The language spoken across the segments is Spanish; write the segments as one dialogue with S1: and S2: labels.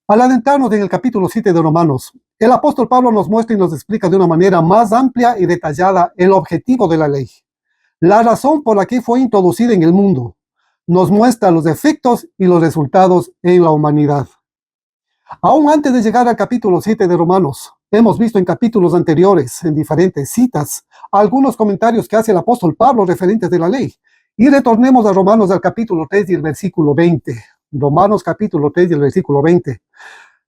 S1: Al adentrarnos en el capítulo 7 de Romanos, el apóstol Pablo nos muestra y nos explica de una manera más amplia y detallada el objetivo de la ley, la razón por la que fue introducida en el mundo. Nos muestra los efectos y los resultados en la humanidad. Aún antes de llegar al capítulo 7 de Romanos, hemos visto en capítulos anteriores, en diferentes citas, algunos comentarios que hace el apóstol Pablo referentes de la ley. Y retornemos a Romanos al capítulo 3 y el versículo 20. Romanos capítulo 3 y el versículo 20.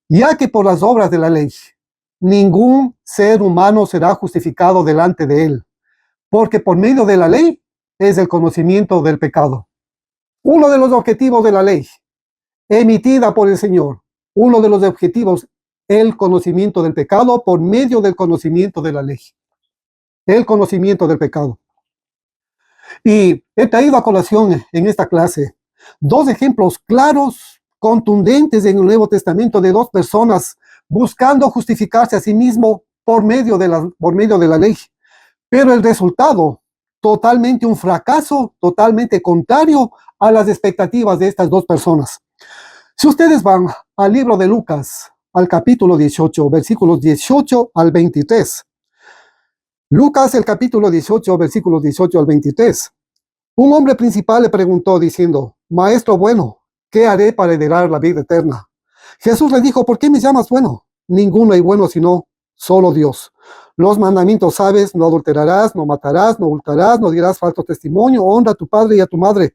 S1: Ya que por las obras de la ley, ningún ser humano será justificado delante de él, porque por medio de la ley es el conocimiento del pecado. Uno de los objetivos de la ley, emitida por el Señor, uno de los objetivos, el conocimiento del pecado por medio del conocimiento de la ley. El conocimiento del pecado. Y he traído a colación en esta clase dos ejemplos claros, contundentes en el Nuevo Testamento de dos personas buscando justificarse a sí mismo por medio de la ley. Pero el resultado, totalmente un fracaso, totalmente contrario a las expectativas de estas dos personas. Si ustedes van al libro de Lucas, al capítulo 18, versículos 18 al 23. Lucas, el capítulo 18, versículos 18 al 23. Un hombre principal le preguntó diciendo: Maestro bueno, ¿qué haré para heredar la vida eterna? Jesús le dijo: ¿por qué me llamas bueno? Ninguno hay bueno sino solo Dios. Los mandamientos sabes: no adulterarás, no matarás, no hurtarás, no dirás falso testimonio, honra a tu padre y a tu madre.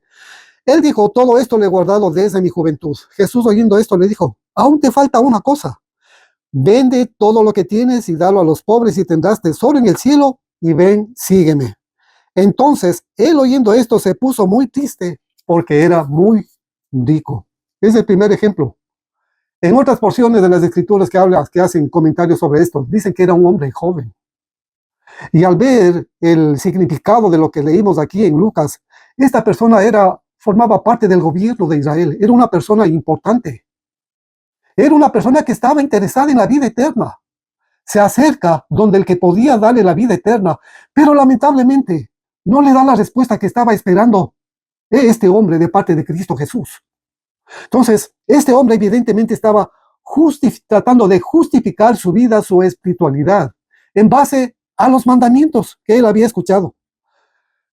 S1: Él dijo: todo esto le he guardado desde mi juventud. Jesús, oyendo esto, le dijo: aún te falta una cosa. Vende todo lo que tienes y dalo a los pobres y tendrás tesoro en el cielo, y ven, sígueme. Entonces, él oyendo esto se puso muy triste porque era muy rico. Es el primer ejemplo. En otras porciones de las escrituras que hacen comentarios sobre esto, dicen que era un hombre joven. Y al ver el significado de lo que leímos aquí en Lucas, esta persona formaba parte del gobierno de Israel, era una persona importante. Era una persona que estaba interesada en la vida eterna. Se acerca donde el que podía darle la vida eterna, pero lamentablemente no le da la respuesta que estaba esperando este hombre de parte de Cristo Jesús. Entonces, este hombre evidentemente estaba tratando de justificar su vida, su espiritualidad, en base a los mandamientos que él había escuchado.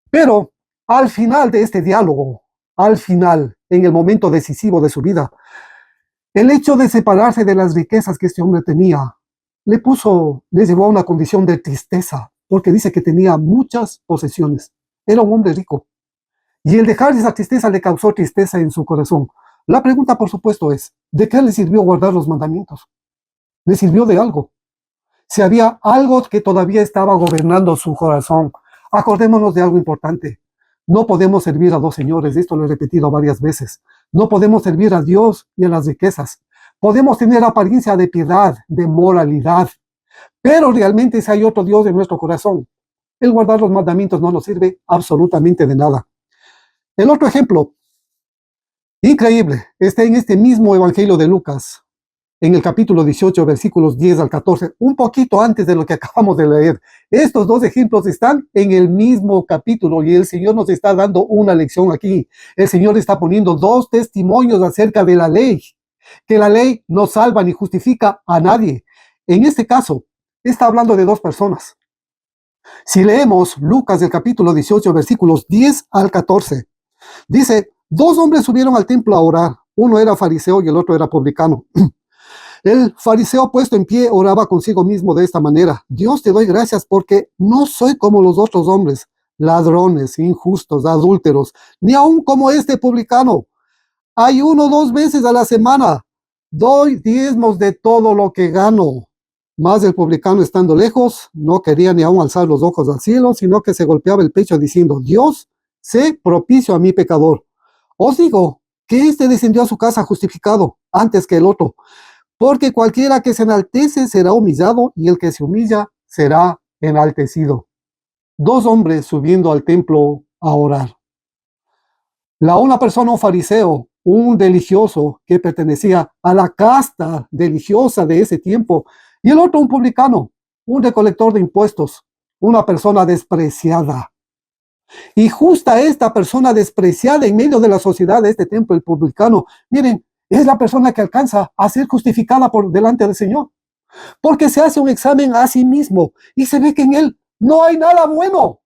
S1: Pero al final de este diálogo, al final, en el momento decisivo de su vida, el hecho de separarse de las riquezas que este hombre tenía, le llevó a una condición de tristeza, porque dice que tenía muchas posesiones. Era un hombre rico. Y el dejar esa tristeza le causó tristeza en su corazón. La pregunta, por supuesto, es: ¿de qué le sirvió guardar los mandamientos? ¿Le sirvió de algo? Si había algo que todavía estaba gobernando su corazón. Acordémonos de algo importante. No podemos servir a dos señores, esto lo he repetido varias veces. No podemos servir a Dios y a las riquezas. Podemos tener apariencia de piedad, de moralidad, pero realmente si hay otro Dios en nuestro corazón, el guardar los mandamientos no nos sirve absolutamente de nada. El otro ejemplo, increíble, está en este mismo Evangelio de Lucas, en el capítulo 18, versículos 10 al 14, un poquito antes de lo que acabamos de leer. Estos dos ejemplos están en el mismo capítulo y el Señor nos está dando una lección aquí. El Señor está poniendo dos testimonios acerca de la ley, que la ley no salva ni justifica a nadie. En este caso, está hablando de dos personas. Si leemos Lucas del capítulo 18, versículos 10 al 14, dice: dos hombres subieron al templo a orar. Uno era fariseo y el otro era publicano. El fariseo, puesto en pie, oraba consigo mismo de esta manera: Dios, te doy gracias porque no soy como los otros hombres, ladrones, injustos, adúlteros, ni aun como este publicano. Ayuno 2 veces a la semana, doy diezmos de todo lo que gano. Mas el publicano, estando lejos, no quería ni aun alzar los ojos al cielo, sino que se golpeaba el pecho diciendo: Dios, sé propicio a mi pecador. Os digo que este descendió a su casa justificado antes que el otro. Porque cualquiera que se enaltece será humillado, y el que se humilla será enaltecido. Dos hombres subiendo al templo a orar. Una persona, un fariseo, un religioso que pertenecía a la casta religiosa de ese tiempo, y el otro un publicano, un recolector de impuestos, una persona despreciada. Y justa esta persona despreciada en medio de la sociedad de este tiempo, el publicano, miren, es la persona que alcanza a ser justificada por delante del Señor. Porque se hace un examen a sí mismo y se ve que en él no hay nada bueno.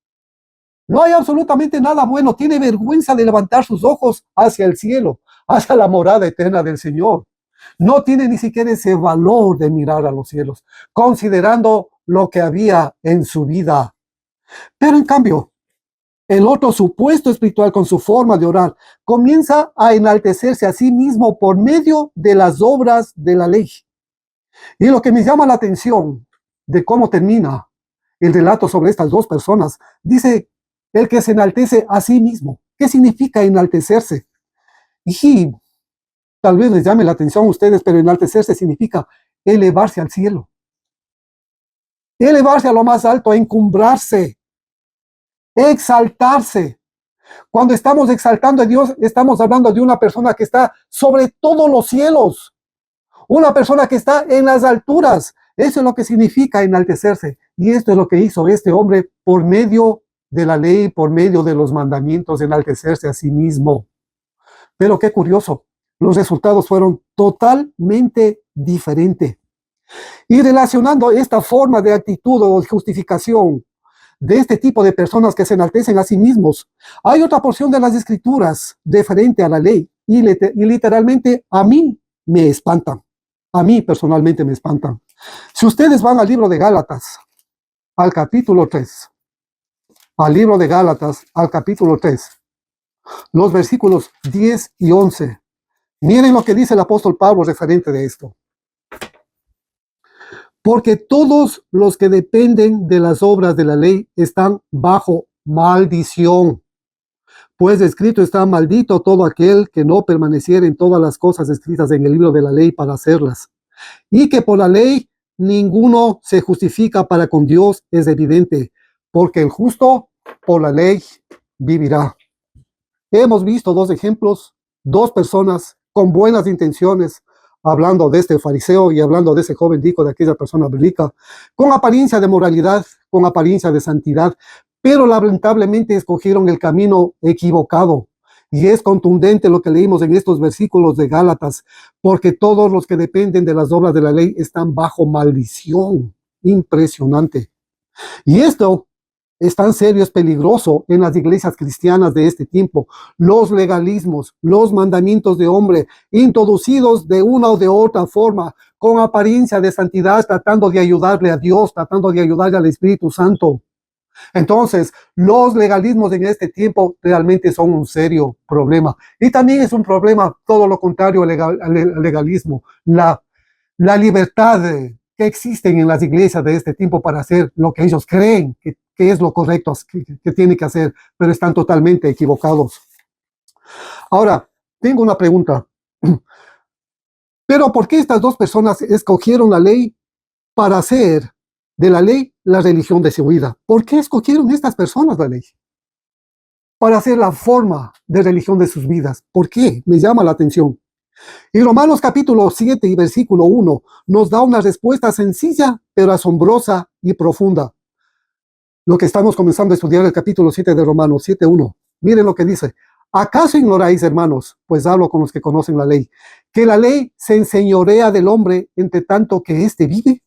S1: No hay absolutamente nada bueno. Tiene vergüenza de levantar sus ojos hacia el cielo, hacia la morada eterna del Señor. No tiene ni siquiera ese valor de mirar a los cielos, considerando lo que había en su vida. Pero en cambio, el otro supuesto espiritual, con su forma de orar, comienza a enaltecerse a sí mismo por medio de las obras de la ley. Y lo que me llama la atención de cómo termina el relato sobre estas dos personas, dice el que se enaltece a sí mismo. ¿Qué significa enaltecerse? Y tal vez les llame la atención a ustedes, pero enaltecerse significa elevarse al cielo, elevarse a lo más alto, encumbrarse, exaltarse. Cuando estamos exaltando a Dios, estamos hablando de una persona que está sobre todos los cielos, una persona que está en las alturas. Eso es lo que significa enaltecerse. Y esto es lo que hizo este hombre por medio de la ley, por medio de los mandamientos, enaltecerse a sí mismo. Pero qué curioso, los resultados fueron totalmente diferentes. Y relacionando esta forma de actitud o justificación de este tipo de personas que se enaltecen a sí mismos, hay otra porción de las escrituras referente a la ley y literalmente a mí me espantan. A mí personalmente me espantan. Si ustedes van al libro de Gálatas, al capítulo 3, al libro de Gálatas, al capítulo 3, los versículos 10 y 11, miren lo que dice el apóstol Pablo referente de esto. Porque todos los que dependen de las obras de la ley están bajo maldición. Pues escrito está: maldito todo aquel que no permaneciera en todas las cosas escritas en el libro de la ley para hacerlas. Y que por la ley ninguno se justifica para con Dios es evidente, porque el justo por la ley vivirá. Hemos visto dos ejemplos, dos personas con buenas intenciones, hablando de este fariseo y hablando de ese joven rico, de aquella persona rica, con apariencia de moralidad, con apariencia de santidad, pero lamentablemente escogieron el camino equivocado. Y es contundente lo que leímos en estos versículos de Gálatas, porque todos los que dependen de las obras de la ley están bajo maldición. Impresionante. Y esto es tan serio, es peligroso en las iglesias cristianas de este tiempo. Los legalismos, los mandamientos de hombre, introducidos de una o de otra forma, con apariencia de santidad, tratando de ayudarle a Dios, tratando de ayudarle al Espíritu Santo. Entonces, los legalismos en este tiempo realmente son un serio problema. Y también es un problema todo lo contrario al legalismo, la libertad que existen en las iglesias de este tiempo para hacer lo que ellos creen que es lo correcto que tienen que hacer, pero están totalmente equivocados. Ahora, tengo una pregunta. ¿Pero por qué estas dos personas escogieron la ley para hacer de la ley la religión de su vida? ¿Por qué escogieron estas personas la ley? Para hacer la forma de religión de sus vidas. ¿Por qué? Me llama la atención. Y Romanos capítulo 7 y versículo 1 nos da una respuesta sencilla, pero asombrosa y profunda. Lo que estamos comenzando a estudiar el capítulo 7 de Romanos 7:1. Miren lo que dice. ¿Acaso ignoráis, hermanos? Pues hablo con los que conocen la ley, que la ley se enseñorea del hombre entre tanto que éste vive.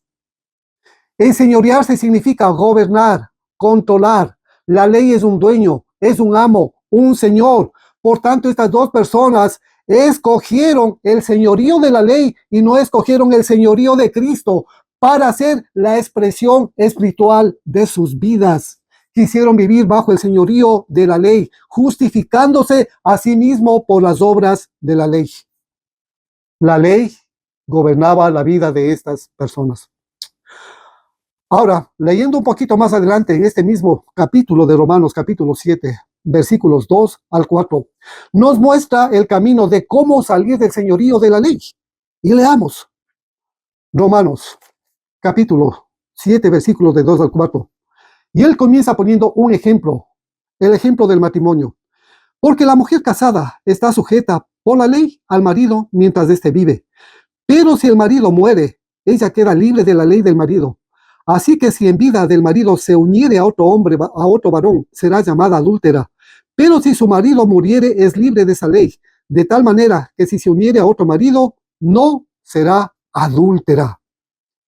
S1: Enseñorearse significa gobernar, controlar. La ley es un dueño, es un amo, un señor. Por tanto, estas dos personas escogieron el señorío de la ley y no escogieron el señorío de Cristo para hacer la expresión espiritual de sus vidas. Quisieron vivir bajo el señorío de la ley, justificándose a sí mismo por las obras de la ley. La ley gobernaba la vida de estas personas. Ahora, leyendo un poquito más adelante en este mismo capítulo de Romanos, capítulo 7, versículos 2 al 4, nos muestra el camino de cómo salir del señorío de la ley. Y leamos. Romanos, capítulo 7, versículos de 2 al 4. Y él comienza poniendo un ejemplo, el ejemplo del matrimonio. Porque la mujer casada está sujeta por la ley al marido mientras éste vive. Pero si el marido muere, ella queda libre de la ley del marido. Así que si en vida del marido se uniere a otro hombre, a otro varón, será llamada adúltera. Pero si su marido muriere, es libre de esa ley, de tal manera que si se uniere a otro marido, no será adúltera.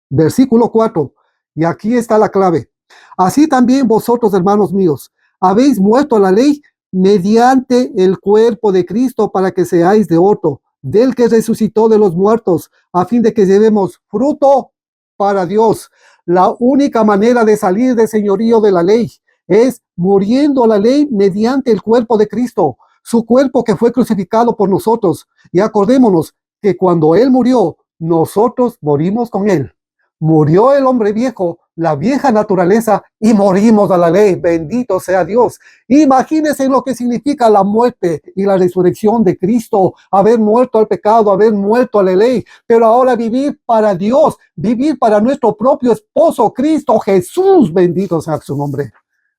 S1: Versículo 4, y aquí está la clave. Así también vosotros, hermanos míos, habéis muerto a la ley mediante el cuerpo de Cristo para que seáis de otro, del que resucitó de los muertos, a fin de que llevemos fruto para Dios. La única manera de salir del señorío de la ley es muriendo a la ley mediante el cuerpo de Cristo, su cuerpo que fue crucificado por nosotros. Y acordémonos que cuando Él murió, nosotros morimos con Él. Murió el hombre viejo, la vieja naturaleza, y morimos a la ley. Bendito sea Dios. Imagínense lo que significa la muerte y la resurrección de Cristo, haber muerto al pecado, haber muerto a la ley, pero ahora vivir para Dios, vivir para nuestro propio esposo, Cristo Jesús. Bendito sea su nombre.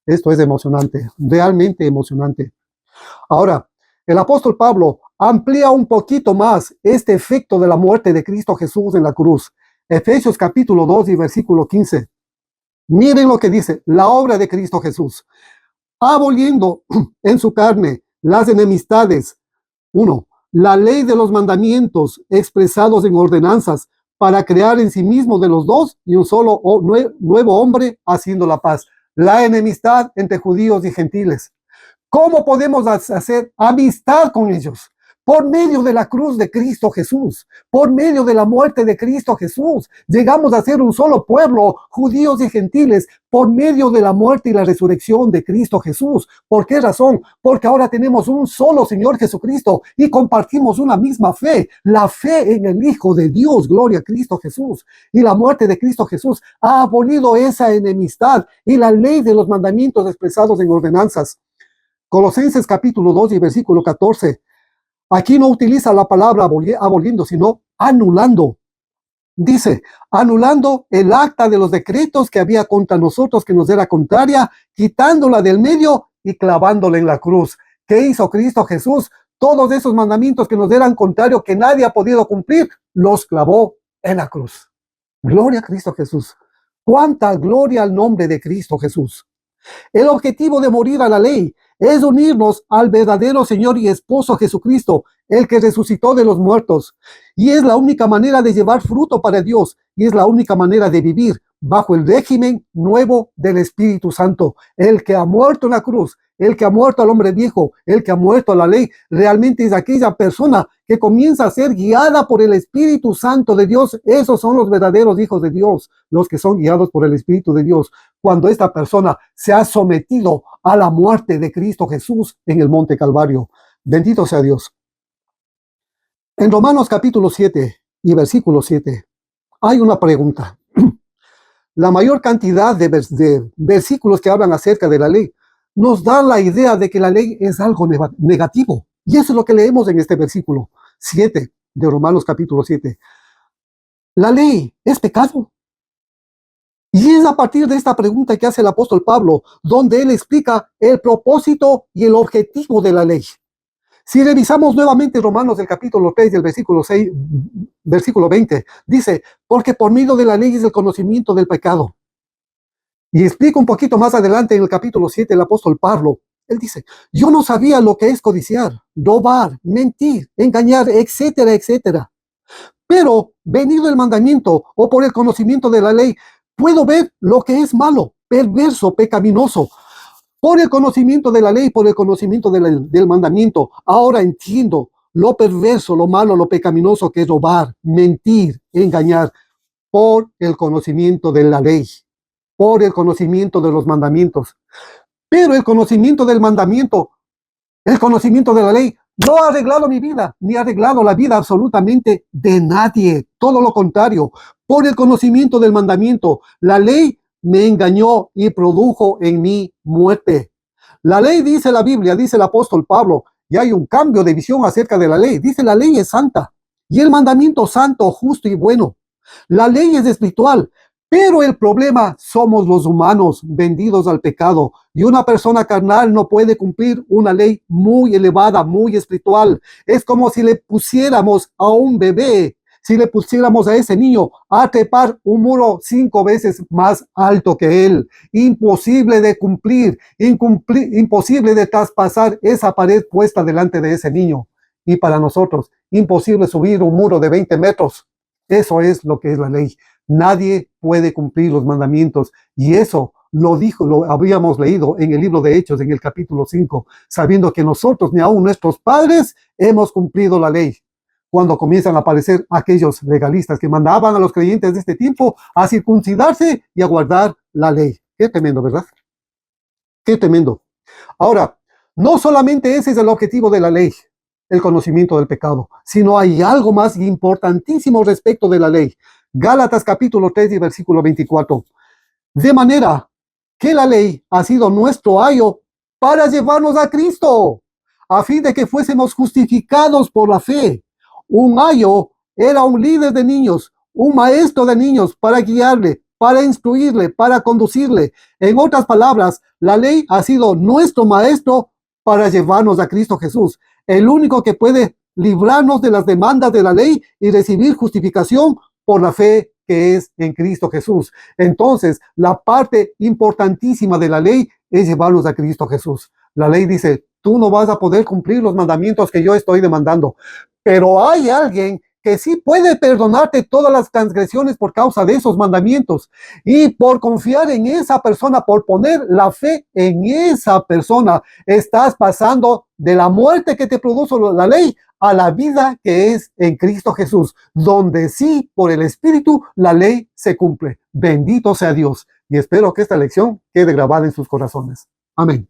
S1: Esto es emocionante, realmente emocionante. Ahora, el apóstol Pablo amplía un poquito más este efecto de la muerte de Cristo Jesús en la cruz. Efesios capítulo 2 y versículo 15. Miren lo que dice, la obra de Cristo Jesús, aboliendo en su carne las enemistades. 1. La ley de los mandamientos expresados en ordenanzas para crear en sí mismo de los dos y un solo nuevo hombre, haciendo la paz. La enemistad entre judíos y gentiles. ¿Cómo podemos hacer amistad con ellos? Por medio de la cruz de Cristo Jesús, por medio de la muerte de Cristo Jesús. Llegamos a ser un solo pueblo, judíos y gentiles, por medio de la muerte y la resurrección de Cristo Jesús. ¿Por qué razón? Porque ahora tenemos un solo Señor Jesucristo y compartimos una misma fe, la fe en el Hijo de Dios, gloria a Cristo Jesús. Y la muerte de Cristo Jesús ha abolido esa enemistad y la ley de los mandamientos expresados en ordenanzas. Colosenses capítulo 2 y versículo 14. Aquí no utiliza la palabra aboliendo, sino anulando. Dice, anulando el acta de los decretos que había contra nosotros, que nos era contraria, quitándola del medio y clavándola en la cruz. ¿Qué hizo Cristo Jesús? Todos esos mandamientos que nos eran contrarios, que nadie ha podido cumplir, los clavó en la cruz. Gloria a Cristo Jesús. ¡Cuánta gloria al nombre de Cristo Jesús! El objetivo de morir a la ley es unirnos al verdadero Señor y Esposo Jesucristo, el que resucitó de los muertos. Y es la única manera de llevar fruto para Dios, y es la única manera de vivir bajo el régimen nuevo del Espíritu Santo. El que ha muerto en la cruz, el que ha muerto al hombre viejo, el que ha muerto a la ley, realmente es aquella persona que comienza a ser guiada por el Espíritu Santo de Dios. Esos son los verdaderos hijos de Dios, los que son guiados por el Espíritu de Dios. Cuando esta persona se ha sometido a la muerte de Cristo Jesús en el Monte Calvario. Bendito sea Dios. En Romanos capítulo 7 y versículo 7 hay una pregunta. La mayor cantidad de versículos que hablan acerca de la ley nos da la idea de que la ley es algo negativo. Y eso es lo que leemos en este versículo 7 de Romanos capítulo 7. La ley es pecado. Y es a partir de esta pregunta que hace el apóstol Pablo, donde él explica el propósito y el objetivo de la ley. Si revisamos nuevamente Romanos del capítulo 3 del versículo 6, versículo 20, dice, porque por medio de la ley es el conocimiento del pecado. Y explica un poquito más adelante en el capítulo 7 el apóstol Pablo. Él dice, yo no sabía lo que es codiciar, robar, mentir, engañar, etcétera, etcétera. Pero venido el mandamiento o por el conocimiento de la ley, puedo ver lo que es malo, perverso, pecaminoso. Por el conocimiento de la ley, por el conocimiento del mandamiento, ahora entiendo lo perverso, lo malo, lo pecaminoso que es robar, mentir, engañar, por el conocimiento de la ley, por el conocimiento de los mandamientos. Pero el conocimiento del mandamiento, el conocimiento de la ley, no ha arreglado mi vida, ni ha arreglado la vida absolutamente de nadie. Todo lo contrario, por el conocimiento del mandamiento, la ley me engañó y produjo en mí muerte. La ley, dice la Biblia, dice el apóstol Pablo, y hay un cambio de visión acerca de la ley. Dice, la ley es santa, y el mandamiento santo, justo y bueno. La ley es espiritual, pero el problema somos los humanos vendidos al pecado. Y una persona carnal no puede cumplir una ley muy elevada, muy espiritual. Es como si le pusiéramos a un bebé, si le pusiéramos a ese niño a trepar un muro 5 veces más alto que él. Imposible de cumplir, imposible de traspasar esa pared puesta delante de ese niño. Y para nosotros, imposible subir un muro de 20 metros. Eso es lo que es la ley. Nadie puede cumplir los mandamientos. Y eso lo dijo, lo habíamos leído en el libro de Hechos, en el capítulo 5, sabiendo que nosotros, ni aun nuestros padres, hemos cumplido la ley. Cuando comienzan a aparecer aquellos legalistas que mandaban a los creyentes de este tiempo a circuncidarse y a guardar la ley. Qué tremendo, ¿verdad? Qué tremendo. Ahora, no solamente ese es el objetivo de la ley, el conocimiento del pecado, sino hay algo más importantísimo respecto de la ley. Gálatas capítulo 3 y versículo 24. De manera que la ley ha sido nuestro ayo para llevarnos a Cristo, a fin de que fuésemos justificados por la fe. Un ayo era un líder de niños, un maestro de niños para guiarle, para instruirle, para conducirle. En otras palabras, la ley ha sido nuestro maestro para llevarnos a Cristo Jesús, el único que puede librarnos de las demandas de la ley y recibir justificación por la fe que es en Cristo Jesús. Entonces, la parte importantísima de la ley es llevarnos a Cristo Jesús. La ley dice, tú no vas a poder cumplir los mandamientos que yo estoy demandando, pero hay alguien que sí puede perdonarte todas las transgresiones por causa de esos mandamientos. Y por confiar en esa persona, por poner la fe en esa persona, estás pasando de la muerte que te produjo la ley a la vida que es en Cristo Jesús, donde sí, por el Espíritu, la ley se cumple. Bendito sea Dios. Y espero que esta lección quede grabada en sus corazones. Amén.